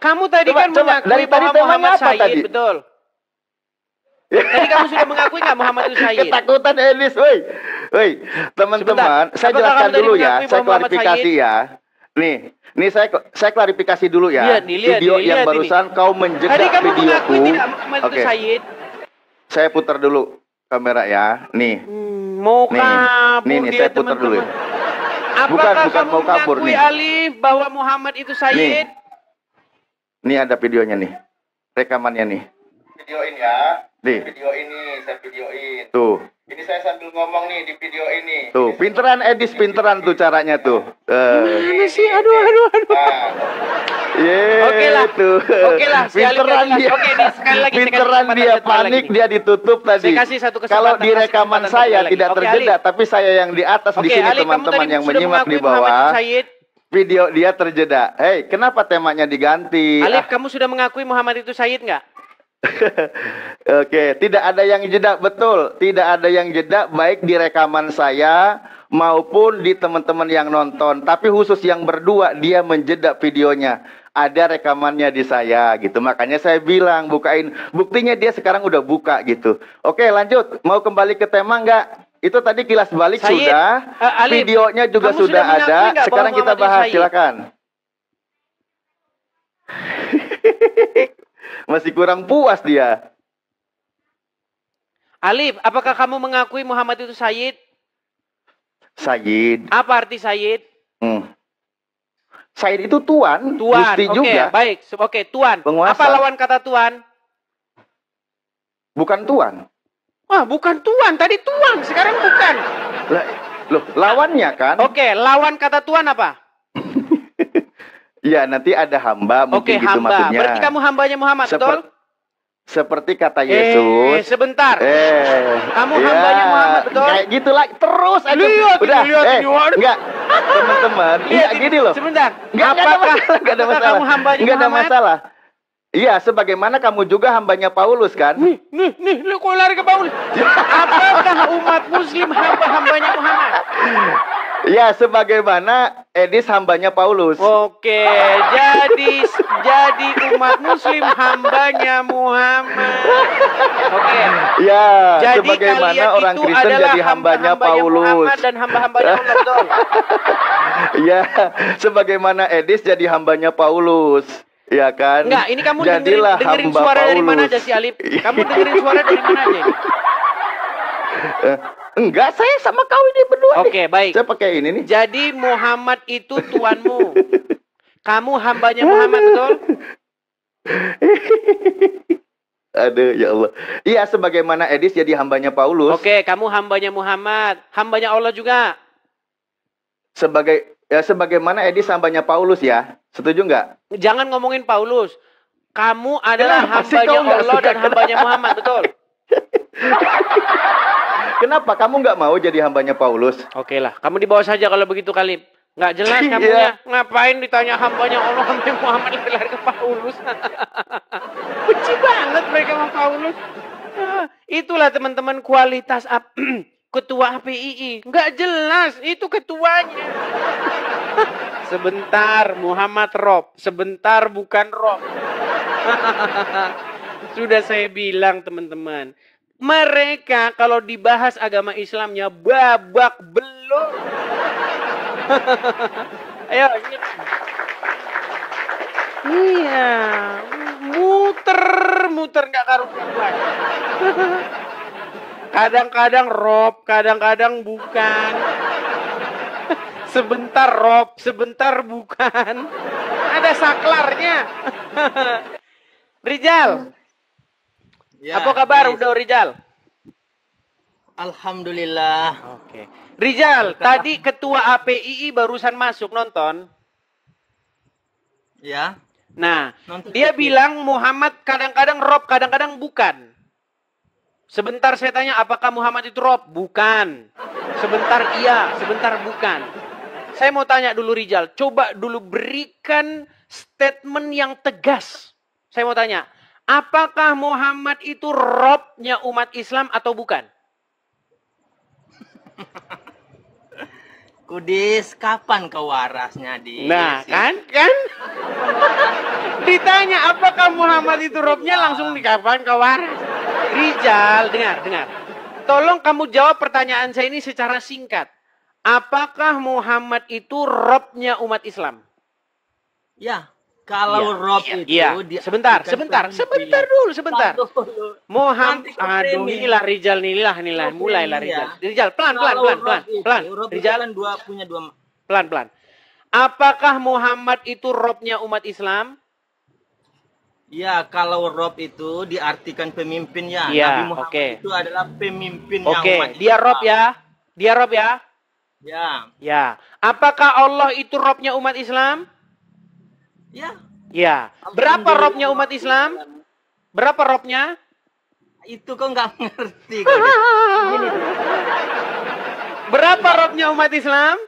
S1: Kamu tadi kan mengakui bahwa Muhammad Sayyid, betul? Tadi kamu sudah mengakui nggak Muhammad itu Sayyid?
S2: Ketakutan Elis, woi, teman-teman, saya jelaskan dulu ya, saya klarifikasi ya. Nih saya klarifikasi dulu ya. Video yang barusan kau menjeda videoku.
S1: Tadi kamu mengakui tidak Muhammad itu Sayyid?
S2: Saya putar dulu kamera ya. Nih.
S1: Mau kabur
S2: nih, saya putar dulu ya.
S1: Apakah
S2: bukan mau kabur nih.
S1: Alif bahwa Muhammad itu Sayyid?
S2: Nih ada videonya nih. Rekamannya nih. Videoin ya. Video ini saya videoin. Tuh. Ini saya sambil ngomong nih di video ini. Tuh, pinteran Edis, pinteran tuh caranya tuh.
S1: Mana sih? Aduh.
S2: Oke lah. Pinteran dia.
S1: Sekali lagi.
S2: Pinteran dia, panik dia ditutup tadi.
S1: Saya kasih satu kesempatan.
S2: Kalau di rekaman saya tidak terjeda, tapi saya yang di atas di sini teman-teman yang menyimak di bawah. Video dia terjeda. Hei, kenapa temanya diganti?
S1: Alif, kamu sudah mengakui Muhammad itu Sayyid nggak?
S2: Oke, tidak ada yang jeda, betul. Tidak ada yang jeda baik di rekaman saya maupun di teman-teman yang nonton. Tapi khusus yang berdua dia menjeda videonya. Ada rekamannya di saya gitu. Makanya saya bilang bukain. Buktinya dia sekarang udah buka gitu. Oke, lanjut. Mau kembali ke tema nggak? Itu tadi kilas balik Sayyid, sudah. Alif, videonya juga sudah ada. Sekarang kita bahas, silakan. Masih kurang puas dia.
S1: Alif, apakah kamu mengakui Muhammad itu Sayyid?
S2: Sayyid.
S1: Apa arti Sayyid?
S2: Sayyid itu tuan. Gusti juga.
S1: Baik. Oke, tuan.
S2: Penguasa.
S1: Apa lawan kata tuan?
S2: Bukan tuan.
S1: Wah, bukan tuan. Tadi tuan, sekarang bukan.
S2: Loh, lawannya kan?
S1: Oke, lawan kata tuan apa?
S2: Ya, nanti ada hamba, mungkin gitu
S1: hamba.
S2: Maksudnya.
S1: Berarti kamu hambanya Muhammad, betul?
S2: Seperti kata Yesus.
S1: Sebentar. Kamu hambanya Muhammad, betul?
S2: Kayak gitu lah, terus aja. Udah, enggak. Teman-teman, enggak gini loh.
S1: Sebentar.
S2: Enggak ada masalah.
S1: Kamu hambanya
S2: Enggak ada masalah. Iya, sebagaimana kamu juga hambanya Paulus kan?
S1: Nih, lu kok lari ke Paulus? Apakah umat muslim hamba-hambanya Muhammad?
S2: Ya, sebagaimana Edis hambanya Paulus.
S1: Oke, jadi umat muslim hambanya Muhammad. Oke.
S2: Ya,
S1: jadi
S2: sebagaimana orang Kristen jadi hambanya Paulus.
S1: Muhammad dan hamba-hambanya Allah, betul.
S2: Ya, sebagaimana Edis jadi hambanya Paulus. Ya kan?
S1: Enggak, ini kamu dengerin suara Paulus. Dari mana aja sih, Alif? Kamu dengerin suara dari mana aja ini?
S2: Enggak, saya sama kau ini berdua.
S1: Oke, baik.
S2: Saya pakai ini nih.
S1: Jadi Muhammad itu tuanmu. Kamu hambanya Muhammad, betul?
S2: Aduh, ya Allah. Iya, sebagaimana Edis jadi hambanya Paulus.
S1: Oke, kamu hambanya Muhammad. Hambanya Allah juga.
S2: Sebagaimana Edis hambanya Paulus ya. Setuju nggak?
S1: Jangan ngomongin Paulus. Kamu adalah hambanya Allah dan hambanya Muhammad, betul?
S2: Kenapa kamu nggak mau jadi hambanya Paulus?
S1: Oke lah, kamu dibawa saja kalau begitu kali. Nggak jelas kamunya. Ngapain ditanya hambanya Allah, hambanya Muhammad, lari ke Paulus. Benci banget mereka sama Paulus. Itulah teman-teman kualitas ketua APII. Nggak jelas, itu ketuanya. Sebentar Muhammad Rob, sebentar bukan Rob. Sudah saya bilang teman-teman. Mereka kalau dibahas agama Islamnya babak belum. Ayo. Iya. Muter nggak karuan. Kadang-kadang Rob, kadang-kadang bukan. Sebentar Rob, sebentar bukan. Ada saklarnya. Rizal. Ya, apa kabar udah Rizal?
S5: Alhamdulillah.
S1: Oke. Rizal, tadi ketua APII barusan masuk nonton.
S5: Ya.
S1: Nah, dia bilang Muhammad kadang-kadang Rob, kadang-kadang bukan. Sebentar saya tanya, apakah Muhammad itu Rob? Bukan. Sebentar iya, sebentar bukan. Saya mau tanya dulu Rizal, coba dulu berikan statement yang tegas. Saya mau tanya, apakah Muhammad itu Robnya umat Islam atau bukan?
S5: Kudis, kapan kau warasnya di?
S1: Nah, kan? Ditanya apakah Muhammad itu Robnya, langsung di kapan kau waras? Rizal, dengar. Tolong kamu jawab pertanyaan saya ini secara singkat. Apakah Muhammad itu Robnya umat Islam?
S5: Ya, kalau Rob itu
S1: sebentar dulu. Muhammad, aduh inilah Rizal, inilah mulailah Rizal. Rizal, pelan. Rizal
S5: punya dua.
S1: Pelan. Apakah Muhammad itu Robnya umat Islam?
S5: Ya, kalau Rob itu diartikan pemimpin ya.
S1: Nabi
S5: Muhammad itu adalah pemimpin yang umat Islam.
S1: Dia Rob ya? Ya. Apakah Allah itu Robnya umat Islam? Ya. Berapa Robnya umat Islam? Berapa Robnya?
S5: Itu kok nggak ngerti.
S1: Berapa Robnya umat Islam?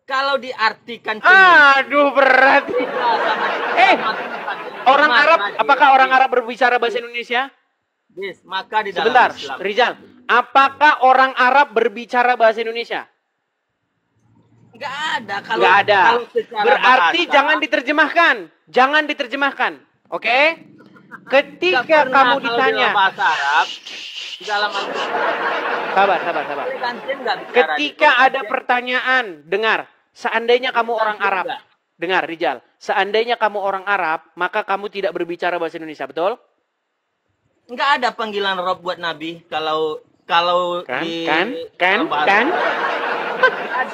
S5: Kalau diartikan
S1: aduh berat. Orang Arab, apakah orang Arab berbicara bahasa Indonesia?
S5: Yes, maka di dalam
S1: sebentar,
S5: Islam.
S1: Rizal. Apakah orang Arab berbicara bahasa Indonesia?
S5: Nggak ada.
S1: Nggak ada. Berarti
S5: bahasa,
S1: jangan diterjemahkan. Oke? Ketika kamu ditanya
S5: bahasa Arab, dalam
S1: sabar. Ketika ada pertanyaan, dengar. Seandainya kamu orang Arab, dengar Rizal. Seandainya kamu orang Arab, maka kamu tidak berbicara bahasa Indonesia, betul?
S5: Nggak ada panggilan Rob buat Nabi. Kalau
S1: kan?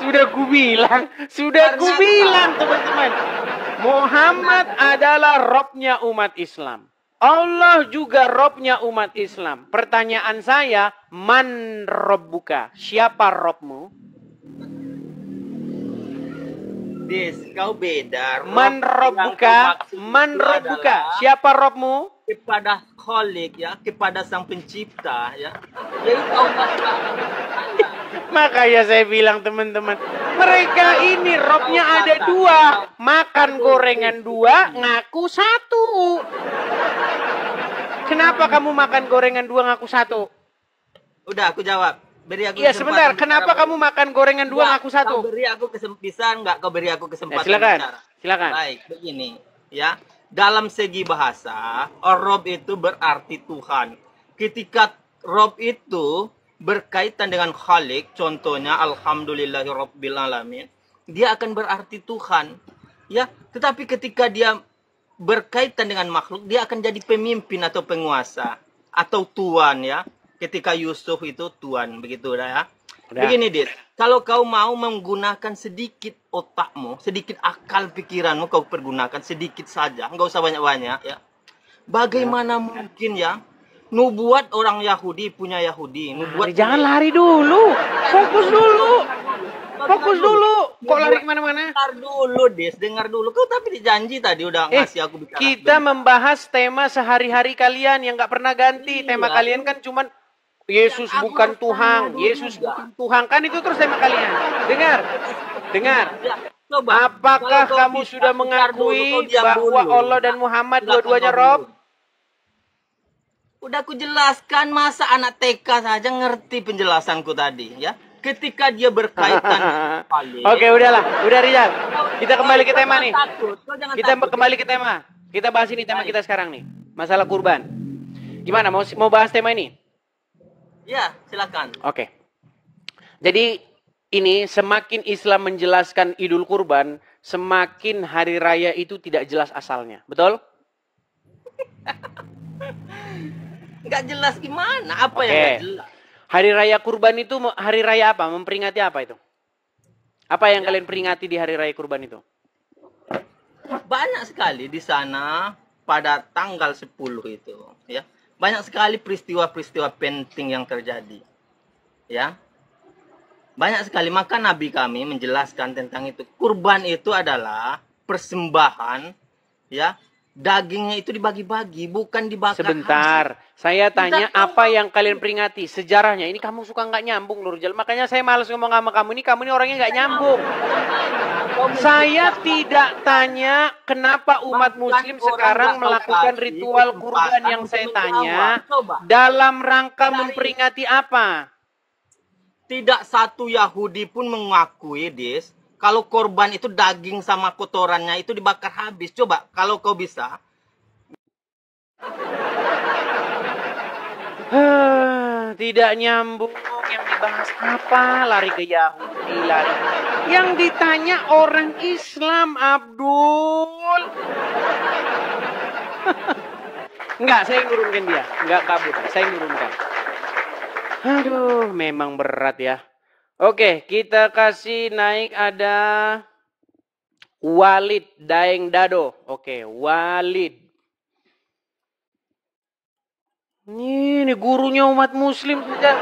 S1: Sudah kubilang teman-teman. Muhammad adalah Robnya umat Islam. Allah juga Robnya umat Islam. Pertanyaan saya, man Robbuka? Siapa Robmu?
S5: Kau beda.
S1: Man Robbuka? Siapa Robmu?
S5: Kepada Khalik ya, kepada Sang Pencipta ya. Yaitu Allah.
S1: Makanya saya bilang teman-teman, mereka ini Robnya ada dua. Makan gorengan dua, ngaku satu. Kenapa kamu makan gorengan dua, ngaku satu?
S5: Udah, aku jawab. Beri aku
S1: sebentar. Kenapa kamu makan gorengan dua, ngaku satu?
S5: Kau beri aku kesempatan, kau beri aku kesempatan.
S1: Silakan.
S5: Baik, begini ya. Dalam segi bahasa, Rob itu berarti Tuhan. Ketika Rob itu berkaitan dengan Khalik, contohnya Alhamdulillahirabbil alamin, dia akan berarti Tuhan. Ya, tetapi ketika dia berkaitan dengan makhluk, dia akan jadi pemimpin atau penguasa atau tuan ya. ketika Yusuf itu tuan, begitu dah ya. Begini, Dit. Kalau kau mau menggunakan sedikit otakmu, sedikit akal pikiranmu kau pergunakan sedikit saja, enggak usah banyak-banyak ya. Bagaimana mungkin ya nubuat orang Yahudi punya Yahudi, nubuat
S1: jangan lari dulu. Fokus dulu. Fokus dulu. Kok lari kemana-mana?
S5: Dengar dulu, Des. Dengar dulu. Kau tapi dijanji tadi udah ngasih aku bicara.
S1: Kita membahas tema sehari-hari kalian yang nggak pernah ganti. Tema kalian kan cuman Yesus bukan Tuhan. Yesus bukan Tuhan. Kan itu terus tema kalian. Dengar. Coba, apakah kamu sudah mengakui bahwa Allah dan Muhammad dua-duanya Rob?
S5: Udah aku jelaskan, masa anak TK saja ngerti penjelasanku tadi ya. Ketika dia berkaitan
S1: Oke, udahlah. Udah Rizal. Kita kembali ke tema nih. Kita kembali ke tema. Kita bahas ini tema kita sekarang nih. Masalah kurban. Gimana? Mau bahas tema ini?
S5: Ya, silakan.
S1: Oke. Jadi ini semakin Islam menjelaskan Idul Kurban, semakin hari raya itu tidak jelas asalnya. Betul?
S5: Nggak jelas gimana? Apa yang nggak jelas?
S1: Hari raya kurban itu hari raya apa? Memperingati apa itu? Apa yang kalian peringati di hari raya kurban itu?
S5: Banyak sekali di sana pada tanggal 10 itu, ya. Banyak sekali peristiwa-peristiwa penting yang terjadi. Ya. Banyak sekali, maka Nabi kami menjelaskan tentang itu. Kurban itu adalah persembahan, ya. Dagingnya itu dibagi-bagi, bukan dibakar.
S1: Sebentar, saya tanya apa yang kalian peringati, sejarahnya. Ini kamu suka nggak nyambung, Nurjal. Makanya saya malas ngomong sama kamu ini orangnya nggak nyambung. Saya tidak tanya kenapa umat muslim sekarang melakukan ritual kurban. Yang saya tanya, dalam rangka memperingati apa?
S5: Tidak satu Yahudi pun mengakui, Des, kalau korban itu daging sama kotorannya itu dibakar habis. Coba, kalau kau bisa.
S1: Tidak nyambung. Yang dibahas apa? Lari ke Yahudi, lari. Yang ditanya orang Islam, Abdul. Enggak, saya nurunkan dia. Enggak kabur, saya nurunkan. Aduh, memang berat ya. Oke, kita kasih naik ada Walid Daeng Dado. Oke, Walid. Ini gurunya umat muslim saja.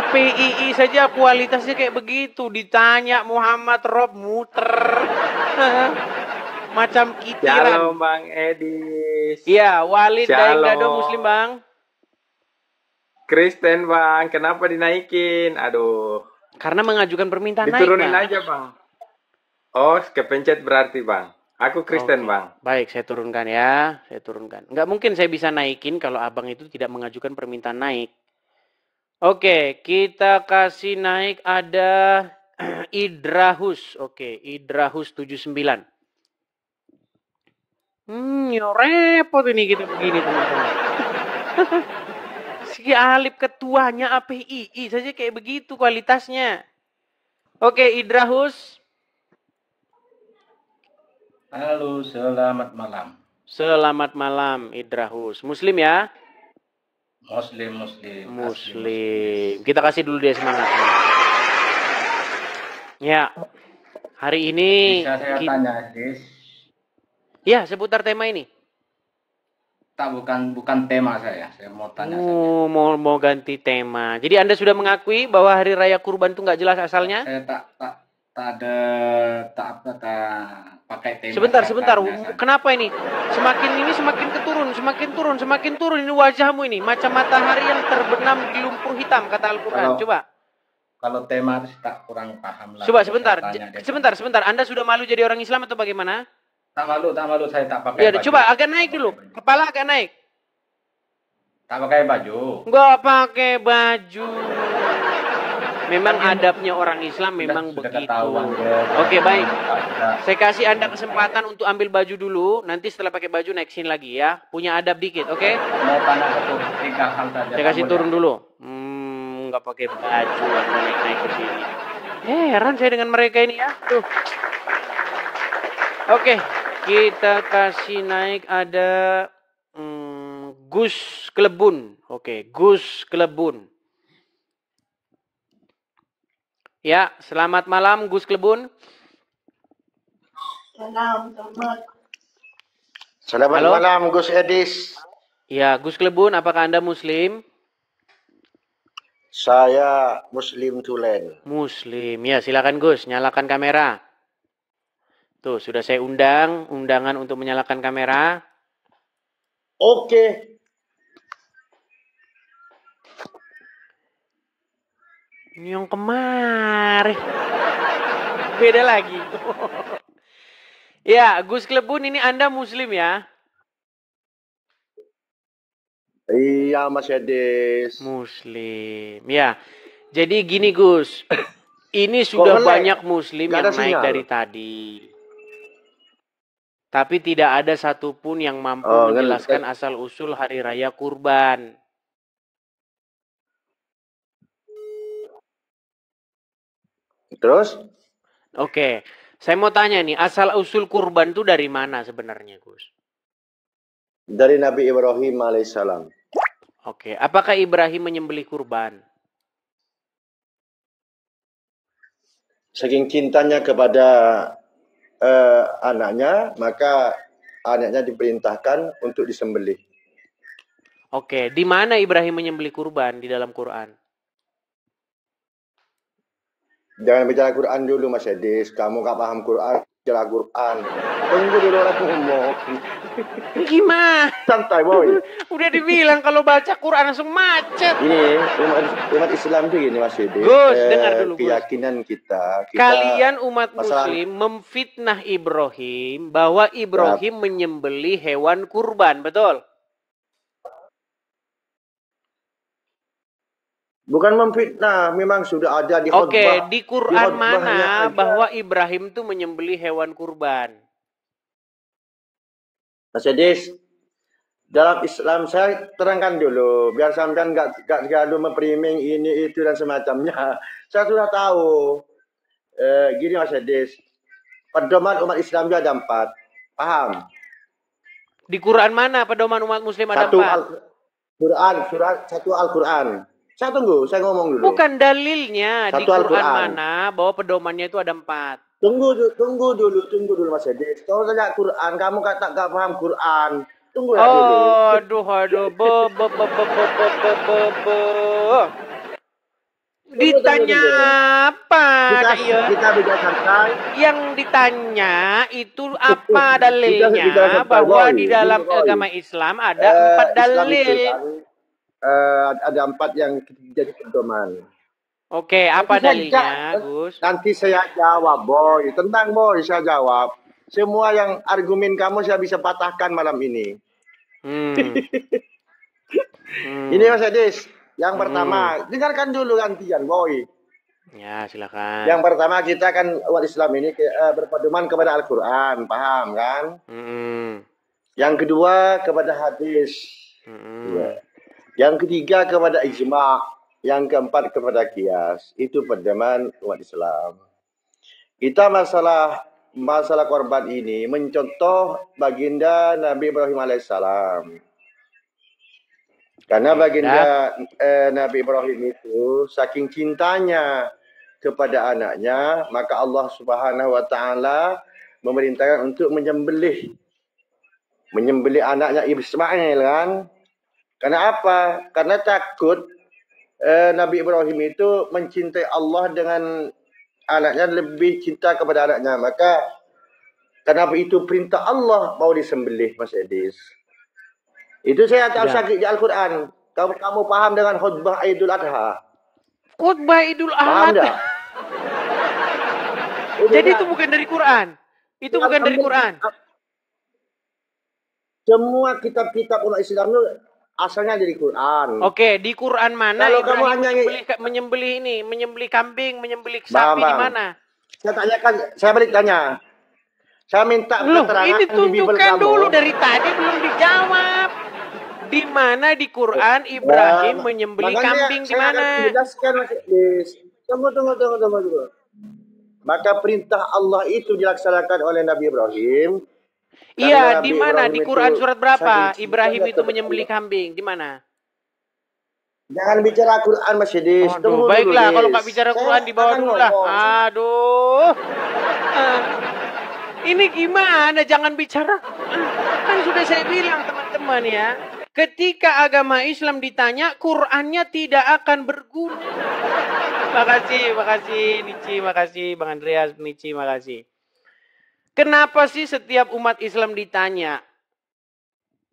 S1: APII saja kualitasnya kayak begitu. Ditanya Muhammad Rob muter. Macam kitiran.
S6: Shalom Bang Edis.
S1: Iya, Walid Daeng Dado muslim Bang.
S6: Kristen Bang, kenapa dinaikin? Aduh.
S1: Karena mengajukan permintaan
S6: diturunin
S1: naik.
S6: Diturunin aja Bang. Oh, kepencet berarti Bang. Aku Kristen Bang.
S1: Baik, saya turunkan ya. Saya turunkan. Nggak mungkin saya bisa naikin kalau abang itu tidak mengajukan permintaan naik. Oke, kita kasih naik ada Idrahus. Oke, Idrahus 79. Ya repot ini kita begini teman-teman. Si Alip ketuanya APII saja kayak begitu kualitasnya. Oke, Idrahus.
S7: Halo, selamat malam.
S1: Selamat malam, Idrahus. Muslim ya?
S7: Muslim.
S1: Kita kasih dulu dia semangatnya. Ya, hari ini
S7: bisa saya tanya, Des?
S1: Ya, seputar tema ini.
S7: Tak, bukan tema saya mau tanya saja.
S1: Mau ganti tema. Jadi Anda sudah mengakui bahwa hari raya kurban itu nggak jelas asalnya?
S7: Saya tak pakai tema.
S1: Sebentar. Kenapa ini? Semakin turun. Ini wajahmu ini macam matahari yang terbenam di lumpur hitam kata Al-Qur'an. Coba.
S7: Kalau tema itu tak kurang paham lah.
S1: Coba sebentar. Anda sudah malu jadi orang Islam atau bagaimana?
S7: Tak malu, saya tak pakai
S1: baju. Coba agak naik dulu. Kepala agak naik.
S7: Tak pakai baju.
S1: Nggak pakai baju. Memang adabnya orang Islam memang begitu. Oke, baik. Saya kasih Anda kesempatan untuk ambil baju dulu. Nanti setelah pakai baju naik sini lagi ya. Punya adab dikit, oke?
S7: Mau tanya tiga hal saja.
S1: Saya kasih turun dulu. Nggak pakai baju naik ke sini. Heran saya dengan mereka ini ya. Tuh. Oke, kita kasih naik ada Gus Klebun. Oke, Gus Klebun. Ya, selamat malam Gus Klebun.
S8: Selamat malam Gus Edis.
S1: Ya, Gus Klebun, apakah Anda Muslim?
S8: Saya Muslim tulen.
S1: Muslim. Ya, silakan Gus, nyalakan kamera. Tuh, sudah saya undangan untuk menyalakan kamera.
S8: Oke.
S1: Ini yang kemarin. Beda lagi. Ya, Gus Klebun, ini Anda Muslim ya?
S8: Iya, Mas Edis.
S1: Muslim. Ya, jadi gini Gus. Ini sudah banyak Muslim yang naik dari tadi. Tapi tidak ada satupun yang mampu menjelaskan asal-usul Hari Raya Kurban.
S8: Terus?
S1: Oke, saya mau tanya nih, asal-usul kurban itu dari mana sebenarnya, Gus?
S8: Dari Nabi Ibrahim alaihissalam.
S1: Oke, apakah Ibrahim menyembelih kurban?
S8: Saking cintanya kepada anaknya, maka anaknya diperintahkan untuk disembelih.
S1: Oke, di mana Ibrahim menyembelih kurban di dalam Quran?
S8: Jangan bicara Quran dulu Mas Edis. Kamu gak paham Quran, bicara Quran. Tunggu dulu orang ngomong.
S1: Gimana?
S8: Santai boy.
S1: Udah dibilang kalau baca Quran langsung macet.
S8: Ini umat Islam itu gini Mas Edis.
S1: Gus, dengar dulu Gus.
S8: Keyakinan kita
S1: kalian umat Muslim memfitnah Ibrahim bahwa Ibrahim menyembelih hewan kurban, betul?
S8: Bukan memfitnah, memang sudah ada di khutbah.
S1: Oke, di Quran mana bahwa Ibrahim itu menyembelih hewan kurban?
S8: Mas Edis, dalam Islam saya terangkan dulu, biar sampean nggak gaduh mempriming ini itu dan semacamnya. Saya sudah tahu. Gini Mas Edis, pedoman umat Islam itu ada 4, paham?
S1: Di Quran mana pedoman umat Muslim ada 4?
S8: Satu Al-Quran. Saya tunggu, saya ngomong dulu.
S1: Bukan dalilnya di Quran mana bahwa pedomannya itu ada 4.
S8: Tunggu dulu Mas Edis. Kalau tanya Quran, kamu kata gak paham Quran. Tunggu ya dulu.
S1: Aduh. Ditanya apa?
S8: Kita beda santai.
S1: Yang ditanya itu apa dalilnya bahwa di dalam agama Islam ada 4 dalil.
S8: Ada 4 yang jadi pedoman.
S1: Oke, apa dalilnya, Gus?
S8: Nanti saya jawab, boy. Tentang boy, saya jawab. Semua yang argumen kamu saya bisa patahkan malam ini. Ini Mas Edis. Yang pertama, dengarkan dulu gantian, boy.
S1: Ya, silakan.
S8: Yang pertama, kita kan umat Islam ini berpedoman kepada Al-Quran, paham kan? Yang kedua, kepada hadis. Yang ketiga kepada ijma', yang keempat kepada qiyas. Itu pedoman umat Islam. Kita masalah korban ini mencontoh baginda Nabi Ibrahim alaihissalam. Karena baginda Nabi Ibrahim itu saking cintanya kepada anaknya, maka Allah Subhanahu wa taala memerintahkan untuk menyembelih anaknya Ismail kan? Karena apa? Karena takut Nabi Ibrahim itu mencintai Allah dengan anaknya, lebih cinta kepada anaknya. Maka kenapa itu perintah Allah mau disembelih, Mas Edis? Itu saya tahu sakit di Al-Quran. Kamu paham dengan khutbah Idul Adha?
S1: Khutbah Idul Adha?
S8: Paham enggak?
S1: Jadi itu bukan dari Quran? Itu bukan dari Quran?
S8: Semua kitab-kitab umat Islam itu asalnya dari Quran.
S1: Oke, di Quran mana
S8: kalau
S1: Ibrahim
S8: kamu hanya
S1: menyembelih kambing, menyembelih sapi di mana?
S8: Saya tanyakan, saya balik tanya. Saya minta
S1: keterangan. Ini tunjukkan dulu dari tadi belum dijawab. Di mana di Quran Ibrahim menyembelih kambing di mana?
S8: Tunggu. Maka perintah Allah itu dilaksanakan oleh Nabi Ibrahim.
S1: Iya, di mana? Di Quran surat berapa? Ibrahim itu menyembelih kambing. Di mana?
S8: Jangan bicara Quran Mas Yedis.
S1: Baiklah, kalau Pak bicara Quran di bawah dulu lah. Aduh. Ini gimana? Jangan bicara. Kan sudah saya bilang teman-teman ya. Ketika agama Islam ditanya, Qurannya tidak akan berguna. Makasih, Nici, makasih, Bang Andreas, Nici, makasih. Kenapa sih setiap umat Islam ditanya,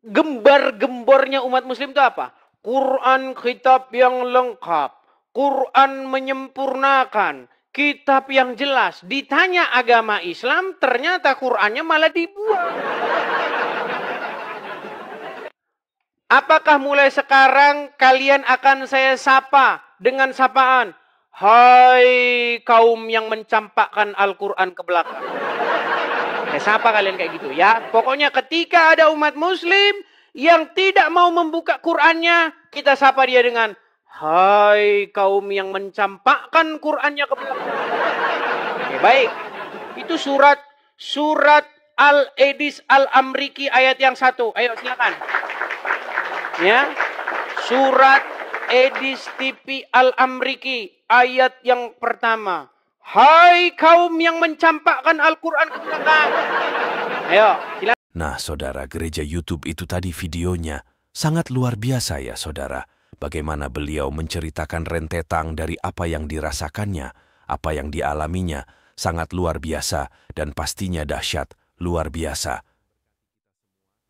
S1: gembar-gembornya umat Muslim itu apa? Quran kitab yang lengkap, Quran menyempurnakan, kitab yang jelas. Ditanya agama Islam, ternyata Qurannya malah dibuang. Apakah mulai sekarang kalian akan saya sapa dengan sapaan? Hai kaum yang mencampakkan Al-Quran ke belakang. Saya sapa kalian kayak gitu ya. Pokoknya ketika ada umat Muslim yang tidak mau membuka Qurannya, kita sapa dia dengan hai kaum yang mencampakkan Qurannya ke belakang. Oke, baik. Itu surat Al-Edis Al-Amriki ayat yang 1. Ayo silakan. Ya, surat Edis TV Al-Amriki ayat yang pertama. Hai kaum yang mencampakkan Al-Quran ke belakang. Ayo, silakan.
S3: Nah, saudara, gereja YouTube itu tadi videonya sangat luar biasa ya, saudara. Bagaimana beliau menceritakan rentetan dari apa yang dirasakannya, apa yang dialaminya, sangat luar biasa dan pastinya dahsyat, luar biasa.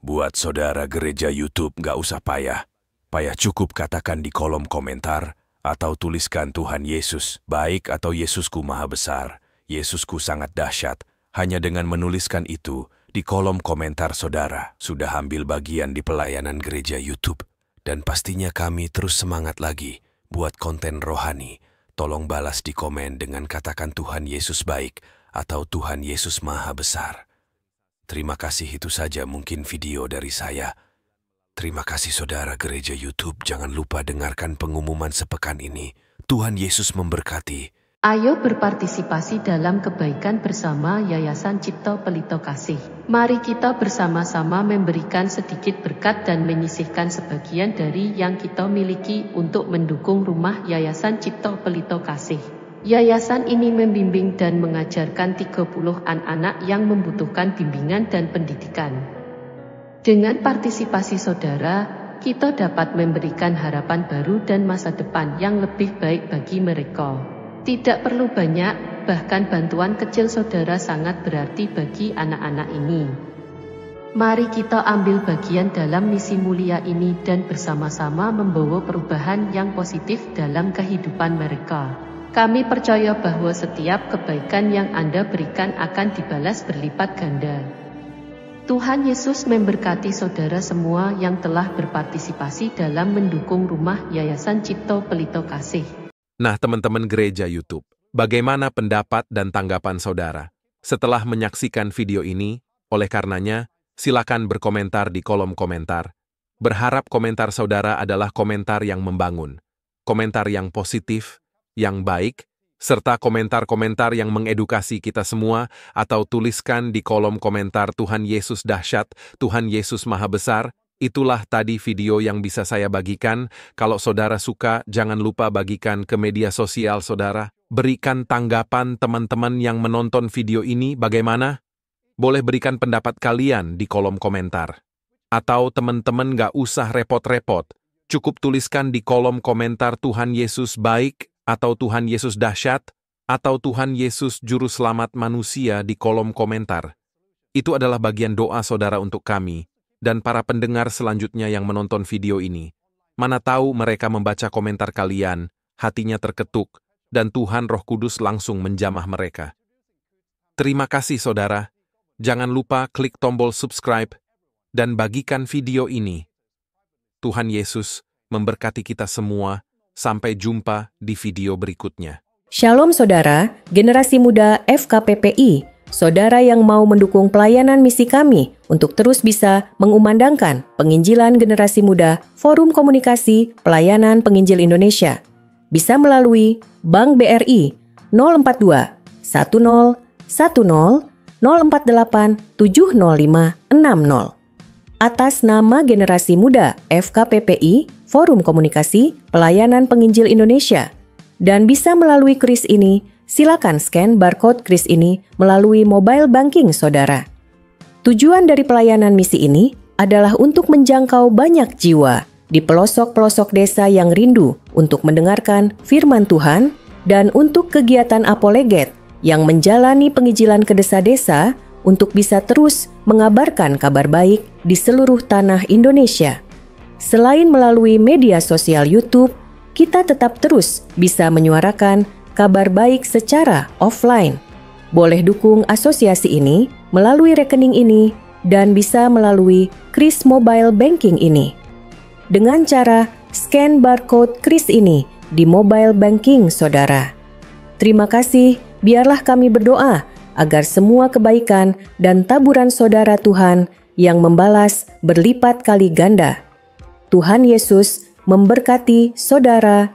S3: Buat saudara gereja YouTube gak usah payah. Payah cukup katakan di kolom komentar atau tuliskan Tuhan Yesus baik atau Yesusku maha besar, Yesusku sangat dahsyat. Hanya dengan menuliskan itu di kolom komentar saudara sudah ambil bagian di pelayanan gereja YouTube. Dan pastinya kami terus semangat lagi buat konten rohani. Tolong balas di komen dengan katakan Tuhan Yesus baik atau Tuhan Yesus maha besar. Terima kasih, itu saja mungkin video dari saya. Terima kasih saudara gereja YouTube. Jangan lupa dengarkan pengumuman sepekan ini. Tuhan Yesus memberkati.
S9: Ayo berpartisipasi dalam kebaikan bersama Yayasan Cipto Pelito Kasih. Mari kita bersama-sama memberikan sedikit berkat dan menyisihkan sebagian dari yang kita miliki untuk mendukung rumah Yayasan Cipto Pelito Kasih. Yayasan ini membimbing dan mengajarkan 30 anak-anak yang membutuhkan bimbingan dan pendidikan. Dengan partisipasi saudara, kita dapat memberikan harapan baru dan masa depan yang lebih baik bagi mereka. Tidak perlu banyak, bahkan bantuan kecil saudara sangat berarti bagi anak-anak ini. Mari kita ambil bagian dalam misi mulia ini dan bersama-sama membawa perubahan yang positif dalam kehidupan mereka. Kami percaya bahwa setiap kebaikan yang Anda berikan akan dibalas berlipat ganda. Tuhan Yesus memberkati saudara semua yang telah berpartisipasi dalam mendukung rumah Yayasan Cipto Pelito Kasih.
S10: Nah, teman-teman gereja YouTube, bagaimana pendapat dan tanggapan saudara? Setelah menyaksikan video ini, oleh karenanya, silakan berkomentar di kolom komentar. Berharap komentar saudara adalah komentar yang membangun, komentar yang positif, yang baik, serta komentar-komentar yang mengedukasi kita semua, atau tuliskan di kolom komentar Tuhan Yesus dahsyat, Tuhan Yesus maha besar. Itulah tadi video yang bisa saya bagikan. Kalau saudara suka, jangan lupa bagikan ke media sosial saudara. Berikan tanggapan teman-teman yang menonton video ini bagaimana? Boleh berikan pendapat kalian di kolom komentar. Atau teman-teman gak usah repot-repot, cukup tuliskan di kolom komentar Tuhan Yesus baik, atau Tuhan Yesus dahsyat, atau Tuhan Yesus juru selamat manusia di kolom komentar. Itu adalah bagian doa saudara untuk kami, dan para pendengar selanjutnya yang menonton video ini. Mana tahu mereka membaca komentar kalian, hatinya terketuk, dan Tuhan Roh Kudus langsung menjamah mereka. Terima kasih saudara, jangan lupa klik tombol subscribe, dan bagikan video ini. Tuhan Yesus memberkati kita semua. Sampai jumpa di video berikutnya.
S11: Shalom saudara, generasi muda FKPPI, saudara yang mau mendukung pelayanan misi kami untuk terus bisa mengumandangkan penginjilan generasi muda Forum Komunikasi Pelayanan Penginjil Indonesia. Bisa melalui Bank BRI 042 10 10 048 705 60. Atas nama generasi muda FKPPI, Forum Komunikasi Pelayanan Penginjil Indonesia. Dan bisa melalui kris ini, silakan scan barcode kris ini melalui mobile banking saudara. Tujuan dari pelayanan misi ini adalah untuk menjangkau banyak jiwa di pelosok-pelosok desa yang rindu untuk mendengarkan firman Tuhan dan untuk kegiatan apoleget yang menjalani penginjilan ke desa-desa untuk bisa terus mengabarkan kabar baik di seluruh tanah Indonesia. Selain melalui media sosial YouTube, kita tetap terus bisa menyuarakan kabar baik secara offline. Boleh dukung asosiasi ini melalui rekening ini dan bisa melalui kris mobile banking ini. Dengan cara scan barcode kris ini di mobile banking saudara. Terima kasih, biarlah kami berdoa agar semua kebaikan dan taburan saudara Tuhan yang membalas berlipat kali ganda. Tuhan Yesus memberkati saudara